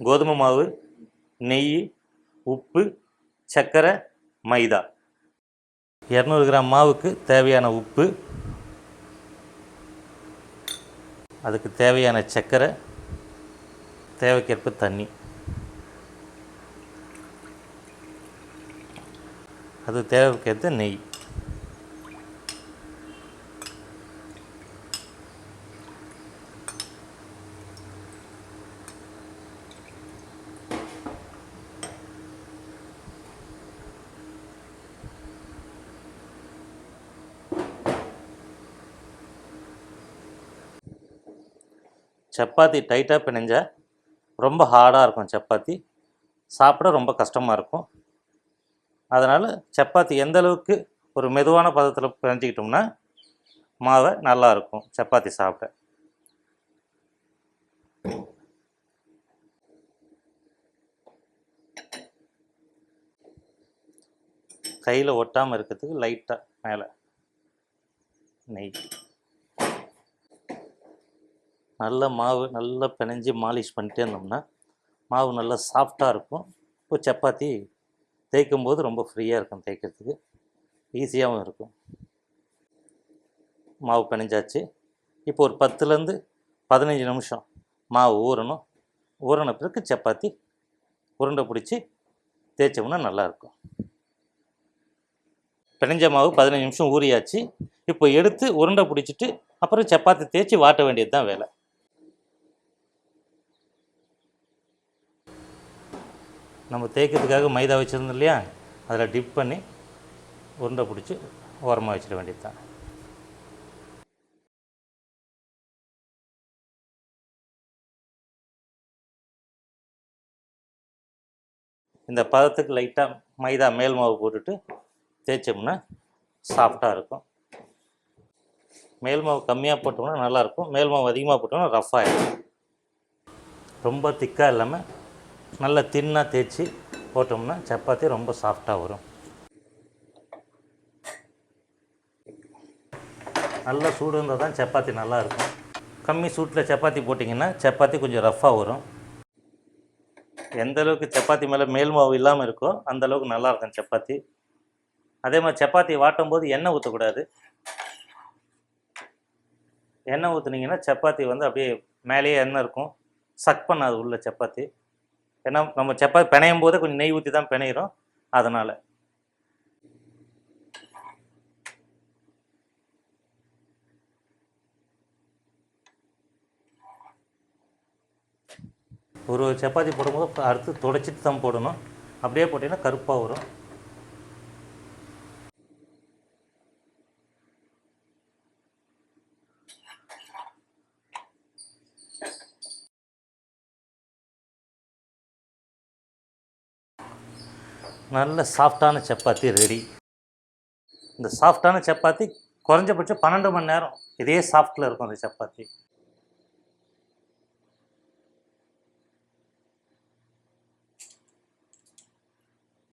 கோதுமை மாவு, நெய், உப்பு, சர்க்கரை, மைதா. 200 கிராம் மாவுக்கு தேவையான உப்பு, அதுக்கு தேவையான சர்க்கரை, தேவைக்கேற்ப தண்ணி, அது தேவைக்கேற்ற நெய். சப்பாத்தி டைட்டாக பிணைஞ்சால் ரொம்ப ஹார்டாக இருக்கும். சப்பாத்தி சாப்பிட ரொம்ப கஷ்டமாக இருக்கும். அதனால் சப்பாத்தி எந்த அளவுக்கு ஒரு மெதுவான பதத்தில் பிணைஞ்சிக்கிட்டோம்னா மாவை நல்லாயிருக்கும் சப்பாத்தி சாப்பிட. கையில் ஒட்டாமல் இருக்கிறதுக்கு லைட்டாக மேலே நெய். நல்லா மாவு நல்லா பிணைஞ்சி மாலிஷ் பண்ணிட்டே இருந்தோம்னா மாவு நல்லா சாஃப்டாக இருக்கும். இப்போ சப்பாத்தி தேய்க்கும் போது ரொம்ப ஃப்ரீயாக இருக்கும், தேய்க்கிறதுக்கு ஈஸியாகவும் இருக்கும். மாவு பிணைஞ்சாச்சு. இப்போ ஒரு 10லேருந்து 15 நிமிஷம் மாவு ஊறணும். ஊறின பிறகு சப்பாத்தி உருண்டை பிடிச்சி தேய்ச்சோம்னா நல்லாயிருக்கும். பிணைஞ்ச மாவு 15 நிமிஷம் ஊறியாச்சு. இப்போ எடுத்து உருண்டை பிடிச்சிட்டு அப்புறம் சப்பாத்தி தேய்ச்சி வாட்ட வேண்டியது தான் வேலை. நம்ம தேய்க்கிறதுக்காக மைதா வச்சுருந்தோம் இல்லையா, அதில் டிப் பண்ணி உருண்டை பிடிச்சி ஓரமாக வச்சிட வேண்டியது தான். இந்த பதத்துக்கு லைட்டாக மைதா மேல் மாவு போட்டுட்டு தேய்ச்சோம்னா சாஃப்டாக இருக்கும். மேல் மாவு கம்மியாக போட்டோம்னா நல்லாயிருக்கும், மேல் மாவு அதிகமாக போட்டோம்னா ரஃப் ஆகிடும். ரொம்ப திக்காக இல்லாமல் நல்லா தின்னாக தேய்ச்சி போட்டோம்னா சப்பாத்தி ரொம்ப சாஃப்டாக வரும். நல்லா சூடு இருந்தால் தான் சப்பாத்தி நல்லாயிருக்கும். கம்மி சூட்டில் சப்பாத்தி போட்டிங்கன்னா சப்பாத்தி கொஞ்சம் ரஃப்பாக வரும். எந்த அளவுக்கு சப்பாத்தி மேலே மேல் மாவு இல்லாமல் இருக்கோ அந்தளவுக்கு நல்லாயிருக்கும் சப்பாத்தி. அதே மாதிரி சப்பாத்தி வாட்டும் போது எண்ணெய் ஊற்றக்கூடாது. எண்ணெய் ஊற்றுனீங்கன்னா சப்பாத்தி அப்படியே மேலேயே எண்ணெய் இருக்கும், சக் பண்ணாது உள்ள சப்பாத்தி. ஏன்னா நம்ம சப்பாத்தி பிணையும் போதே கொஞ்சம் நெய் ஊற்றி தான் பிணையிறோம். அதனால் ஒரு சப்பாத்தி போடும்போது அடுத்து துடைச்சிட்டு தான் போடணும். அப்படியே போட்டிங்கன்னா கருப்பாக வரும். நல்ல சாஃப்டான சப்பாத்தி ரெடி. இந்த சாஃப்டான சப்பாத்தி குறைஞ்சபட்சம் 12 மணி நேரம் இதே சாஃப்டில் இருக்கும் அந்த சப்பாத்தி.